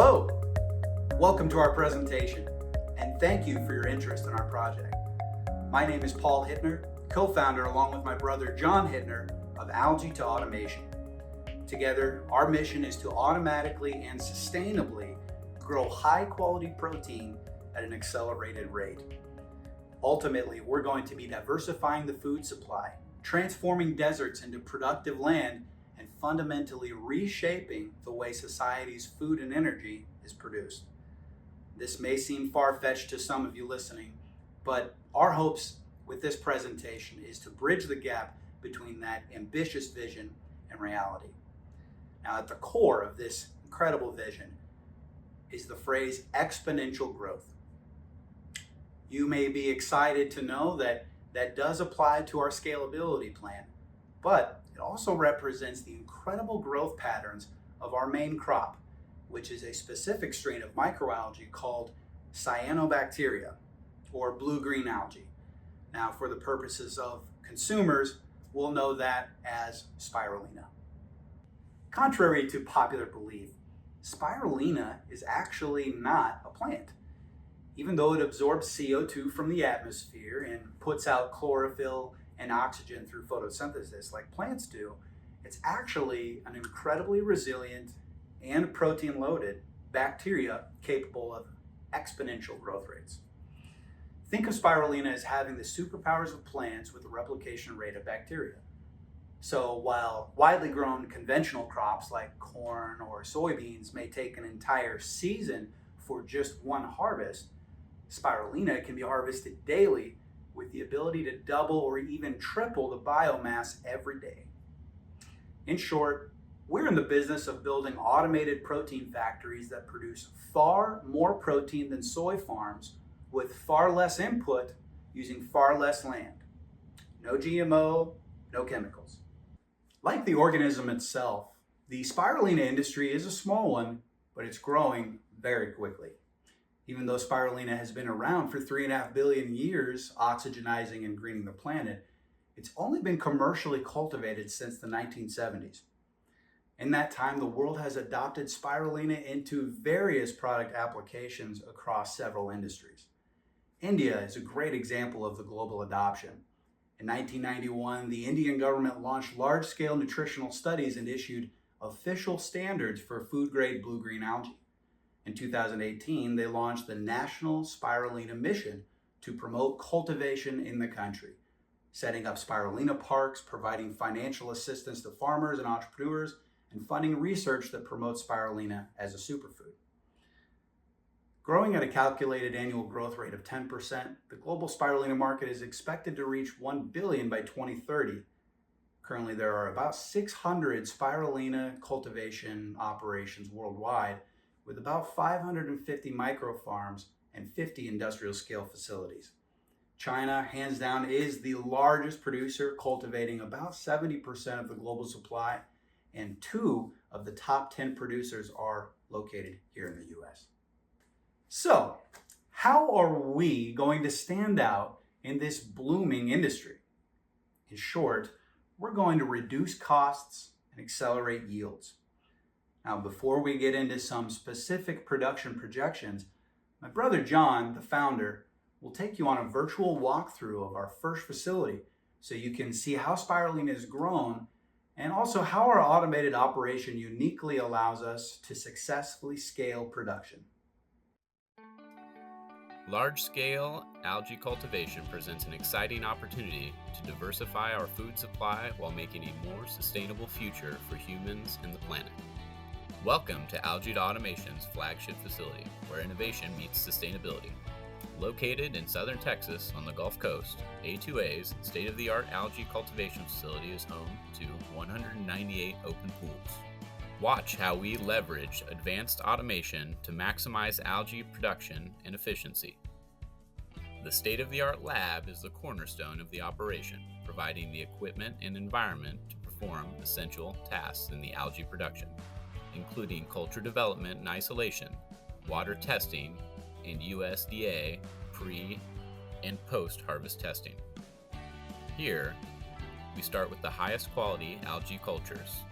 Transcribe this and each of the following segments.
Hello, welcome to our presentation, and thank you for your interest in our project. My name is Paul Hittner, co-founder along with my brother John Hittner of Algae to Automation. Together, our mission is to automatically and sustainably grow high-quality protein at an accelerated rate. Ultimately, we're going to be diversifying the food supply, transforming deserts into productive land, and fundamentally reshaping the way society's food and energy is produced. This may seem far-fetched to some of you listening, but our hopes with this presentation is to bridge the gap between that ambitious vision and reality. Now, at the core of this incredible vision is the phrase exponential growth. You may be excited to know that that does apply to our scalability plan, but it also represents the incredible growth patterns of our main crop, which is a specific strain of microalgae called cyanobacteria, or blue-green algae. Now, for the purposes of consumers, we'll know that as spirulina. Contrary to popular belief, spirulina is actually not a plant. Even though it absorbs CO2 from the atmosphere and puts out chlorophyll and oxygen through photosynthesis like plants do, it's actually an incredibly resilient and protein-loaded bacteria capable of exponential growth rates. Think of spirulina as having the superpowers of plants with the replication rate of bacteria. So while widely grown conventional crops like corn or soybeans may take an entire season for just one harvest, spirulina can be harvested daily with the ability to double or even triple the biomass every day. In short, we're in the business of building automated protein factories that produce far more protein than soy farms with far less input using far less land. No GMO, no chemicals. Like the organism itself, the spirulina industry is a small one, but it's growing very quickly. Even though spirulina has been around for 3.5 billion years, oxygenizing and greening the planet, it's only been commercially cultivated since the 1970s. In that time, the world has adopted spirulina into various product applications across several industries. India is a great example of the global adoption. In 1991, the Indian government launched large-scale nutritional studies and issued official standards for food-grade blue-green algae. In 2018, they launched the National Spirulina Mission to promote cultivation in the country, setting up spirulina parks, providing financial assistance to farmers and entrepreneurs, and funding research that promotes spirulina as a superfood. Growing at a calculated annual growth rate of 10%, the global spirulina market is expected to reach 1 billion by 2030. Currently, there are about 600 spirulina cultivation operations worldwide, with about 550 micro farms and 50 industrial scale facilities. China, hands down, is the largest producer, cultivating about 70% of the global supply, and 2 of the top 10 producers are located here in the US. So, how are we going to stand out in this blooming industry? In short, we're going to reduce costs and accelerate yields. Now, before we get into some specific production projections, my brother John, the founder, will take you on a virtual walkthrough of our first facility so you can see how spirulina is grown and also how our automated operation uniquely allows us to successfully scale production. Large-scale algae cultivation presents an exciting opportunity to diversify our food supply while making a more sustainable future for humans and the planet. Welcome to Algae to Automation's flagship facility, where innovation meets sustainability. Located in southern Texas on the Gulf Coast, A2A's state-of-the-art algae cultivation facility is home to 198 open pools. Watch how we leverage advanced automation to maximize algae production and efficiency. The state-of-the-art lab is the cornerstone of the operation, providing the equipment and environment to perform essential tasks in the algae production, including culture development and isolation, water testing, and USDA pre- and post-harvest testing. Here, we start with the highest quality algae cultures,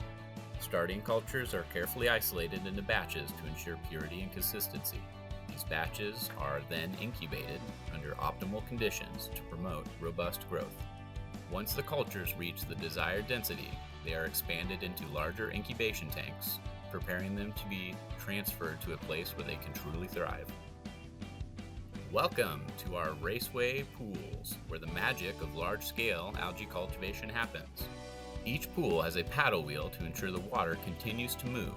Starting cultures are carefully isolated into batches to ensure purity and consistency. These batches are then incubated under optimal conditions to promote robust growth. Once the cultures reach the desired density, they are expanded into larger incubation tanks, preparing them to be transferred to a place where they can truly thrive. Welcome to our raceway pools, where the magic of large-scale algae cultivation happens. Each pool has a paddle wheel to ensure the water continues to move,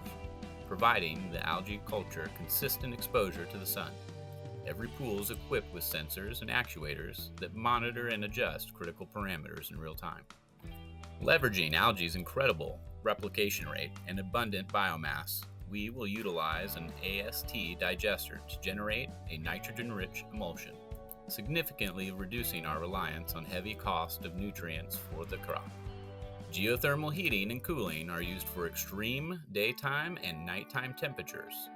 providing the algae culture consistent exposure to the sun. Every pool is equipped with sensors and actuators that monitor and adjust critical parameters in real time. Leveraging algae's incredible replication rate and abundant biomass, we will utilize an AST digester to generate a nitrogen-rich emulsion, significantly reducing our reliance on heavy cost of nutrients for the crop. Geothermal heating and cooling are used for extreme daytime and nighttime temperatures.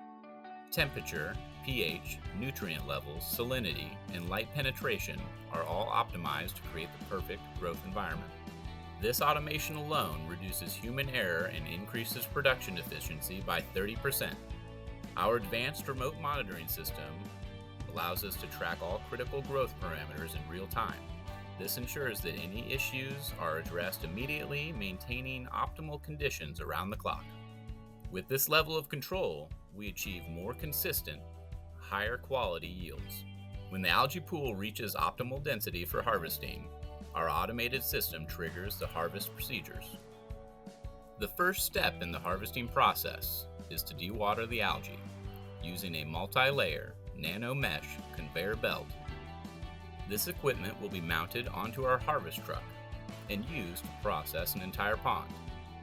Temperature, pH, nutrient levels, salinity, and light penetration are all optimized to create the perfect growth environment. This automation alone reduces human error and increases production efficiency by 30%. Our advanced remote monitoring system allows us to track all critical growth parameters in real time. This ensures that any issues are addressed immediately, maintaining optimal conditions around the clock. With this level of control, we achieve more consistent, higher quality yields. When the algae pool reaches optimal density for harvesting, our automated system triggers the harvest procedures. The first step in the harvesting process is to dewater the algae using a multi-layer nano mesh conveyor belt. This equipment will be mounted onto our harvest truck and used to process an entire pond,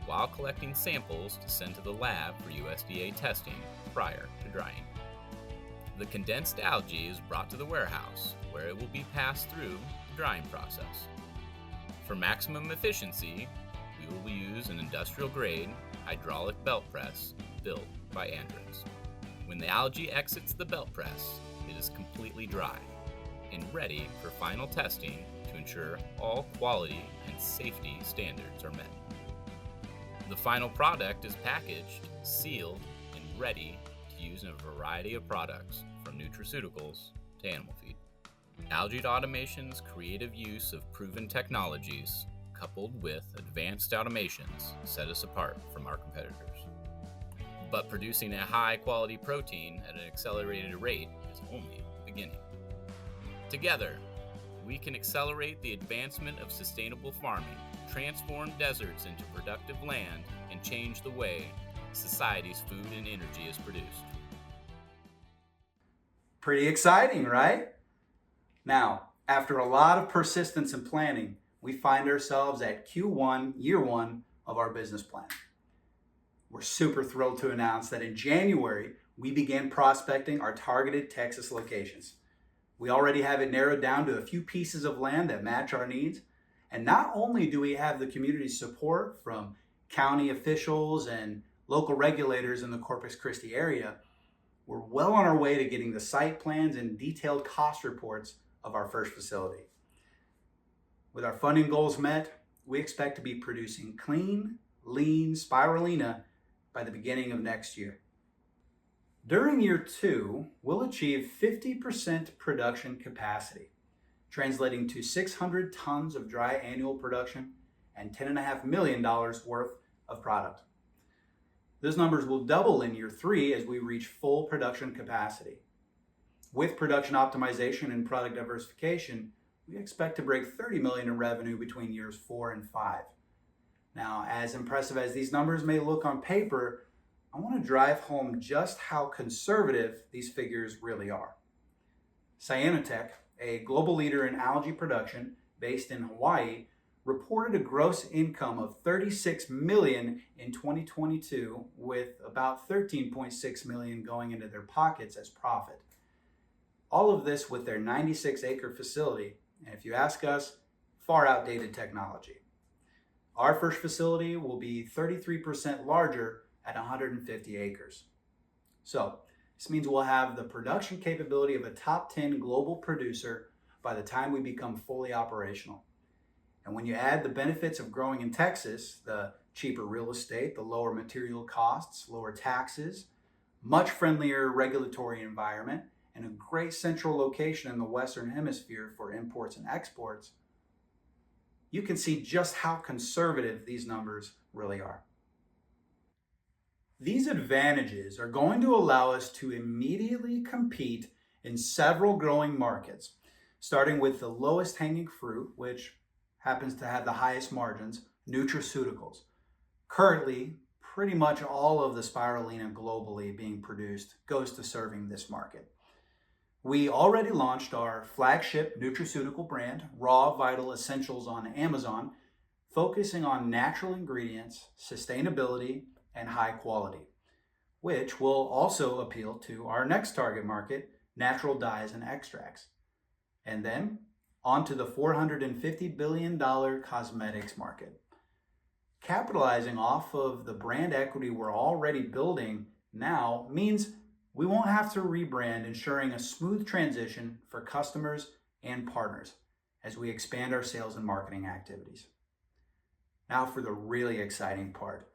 while collecting samples to send to the lab for USDA testing prior to drying. The condensed algae is brought to the warehouse, where it will be passed through the drying process. For maximum efficiency, we will use an industrial-grade hydraulic belt press built by Andrews. When the algae exits the belt press, it is completely dry and ready for final testing to ensure all quality and safety standards are met. The final product is packaged, sealed, and ready to use in a variety of products, from nutraceuticals to animal feed. Algae Automation's creative use of proven technologies, coupled with advanced automations, set us apart from our competitors. But producing a high-quality protein at an accelerated rate is only the beginning. Together, we can accelerate the advancement of sustainable farming, transform deserts into productive land, and change the way society's food and energy is produced. Pretty exciting, right? Now, after a lot of persistence and planning, we find ourselves at Q1, year one of our business plan. We're super thrilled to announce that in January, we began prospecting our targeted Texas locations. We already have it narrowed down to a few pieces of land that match our needs. And not only do we have the community support from county officials and local regulators in the Corpus Christi area, we're well on our way to getting the site plans and detailed cost reports of our first facility. With our funding goals met, we expect to be producing clean, lean spirulina by the beginning of next year. During year two, we'll achieve 50% production capacity, translating to 600 tons of dry annual production and $10.5 million worth of product. Those numbers will double in year three as we reach full production capacity. With production optimization and product diversification, we expect to break 30 million in revenue between years 4 and 5. Now, as impressive as these numbers may look on paper, I want to drive home just how conservative these figures really are. Cyanotech, a global leader in algae production based in Hawaii, reported a gross income of $36 million in 2022, with about $13.6 million going into their pockets as profit. All of this with their 96-acre facility, and if you ask us, far outdated technology. Our first facility will be 33% larger at 150 acres. So this means we'll have the production capability of a top 10 global producer by the time we become fully operational. And when you add the benefits of growing in Texas, the cheaper real estate, the lower material costs, lower taxes, much friendlier regulatory environment, and a great central location in the Western Hemisphere for imports and exports, you can see just how conservative these numbers really are. These advantages are going to allow us to immediately compete in several growing markets, starting with the lowest hanging fruit, which happens to have the highest margins, nutraceuticals. Currently, pretty much all of the spirulina globally being produced goes to serving this market. We already launched our flagship nutraceutical brand, Raw Vital Essentials, on Amazon, focusing on natural ingredients, sustainability, and high quality, which will also appeal to our next target market, natural dyes and extracts. And then onto the $450 billion cosmetics market. Capitalizing off of the brand equity we're already building now means we won't have to rebrand, ensuring a smooth transition for customers and partners as we expand our sales and marketing activities. Now for the really exciting part.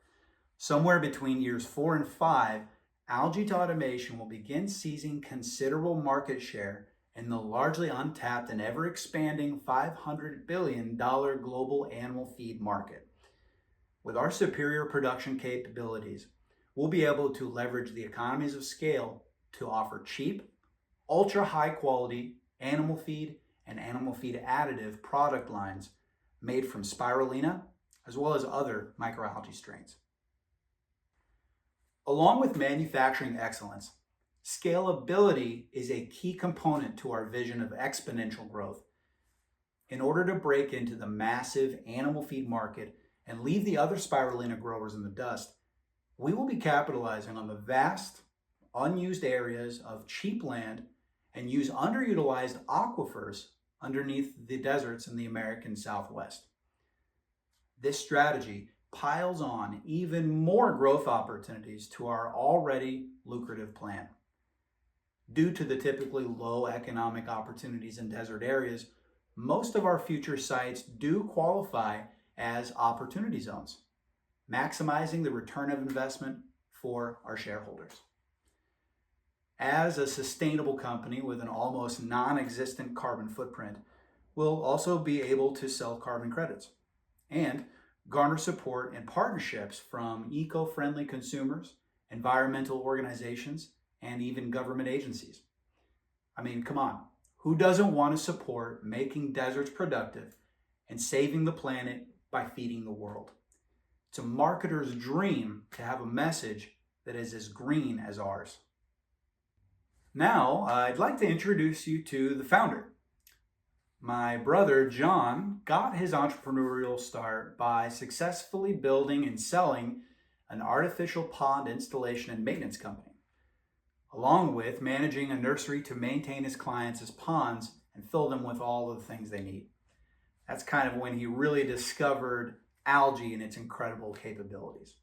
Somewhere between years 4 and 5, Algae to Automation will begin seizing considerable market share in the largely untapped and ever-expanding $500 billion global animal feed market. With our superior production capabilities, we'll be able to leverage the economies of scale to offer cheap, ultra-high quality animal feed and animal feed additive product lines made from spirulina, as well as other microalgae strains. Along with manufacturing excellence, scalability is a key component to our vision of exponential growth. In order to break into the massive animal feed market and leave the other spirulina growers in the dust, we will be capitalizing on the vast, unused areas of cheap land and use underutilized aquifers underneath the deserts in the American Southwest. This strategy piles on even more growth opportunities to our already lucrative plan. Due to the typically low economic opportunities in desert areas, most of our future sites do qualify as opportunity zones, maximizing the return of investment for our shareholders. As a sustainable company with an almost non-existent carbon footprint, we'll also be able to sell carbon credits and garner support and partnerships from eco-friendly consumers, environmental organizations, and even government agencies. I mean, come on, who doesn't want to support making deserts productive and saving the planet by feeding the world? It's a marketer's dream to have a message that is as green as ours. Now, I'd like to introduce you to the founder. My brother, John, got his entrepreneurial start by successfully building and selling an artificial pond installation and maintenance company, along with managing a nursery to maintain his clients' ponds and fill them with all of the things they need. That's kind of when he really discovered algae and its incredible capabilities.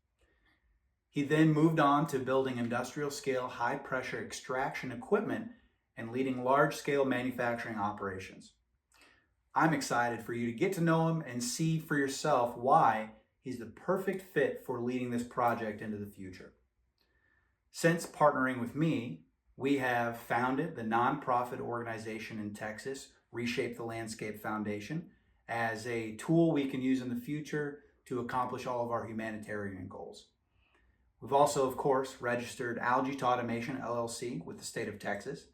He then moved on to building industrial scale, high pressure extraction equipment and leading large scale manufacturing operations. I'm excited for you to get to know him and see for yourself why he's the perfect fit for leading this project into the future. Since partnering with me, we have founded the nonprofit organization in Texas, Reshape the Landscape Foundation, as a tool we can use in the future to accomplish all of our humanitarian goals. We've also, of course, registered Algae to Automation LLC with the state of Texas.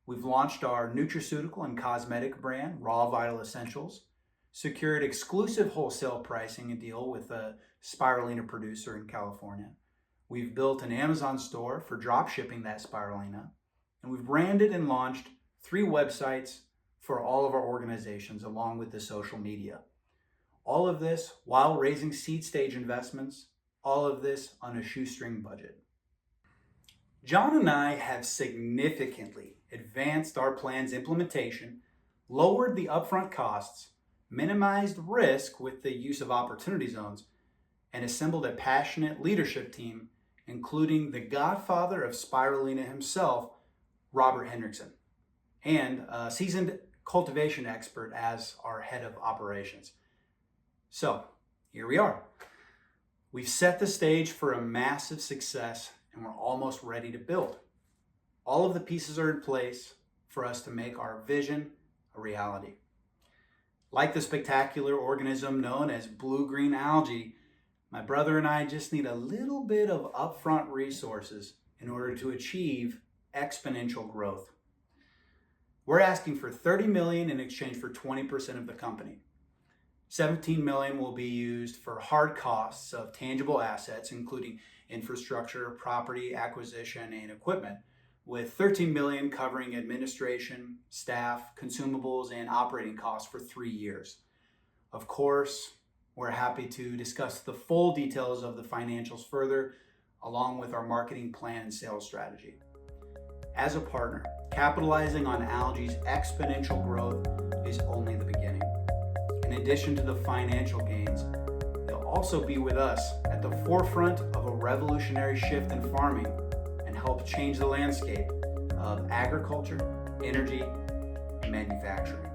We've launched our nutraceutical and cosmetic brand, Raw Vital Essentials, secured exclusive wholesale pricing and deal with a spirulina producer in California. We've built an Amazon store for drop shipping that spirulina, and we've branded and launched 3 websites for all of our organizations, along with the social media. All of this while raising seed stage investments, all of this on a shoestring budget. John and I have significantly advanced our plan's implementation, lowered the upfront costs, minimized risk with the use of opportunity zones, and assembled a passionate leadership team, including the godfather of spirulina himself, Robert Hendrickson, and a seasoned cultivation expert as our head of operations. So here we are. We've set the stage for a massive success and we're almost ready to build. All of the pieces are in place for us to make our vision a reality. Like the spectacular organism known as blue-green algae, my brother and I just need a little bit of upfront resources in order to achieve exponential growth. We're asking for $30 million in exchange for 20% of the company. $17 million will be used for hard costs of tangible assets, including infrastructure, property acquisition, and equipment, with $13 million covering administration, staff, consumables, and operating costs for 3 years. Of course, we're happy to discuss the full details of the financials further, along with our marketing plan and sales strategy. As a partner, capitalizing on algae's exponential growth is only the beginning. In addition to the financial gains, they'll also be with us at the forefront of a revolutionary shift in farming and help change the landscape of agriculture, energy, and manufacturing.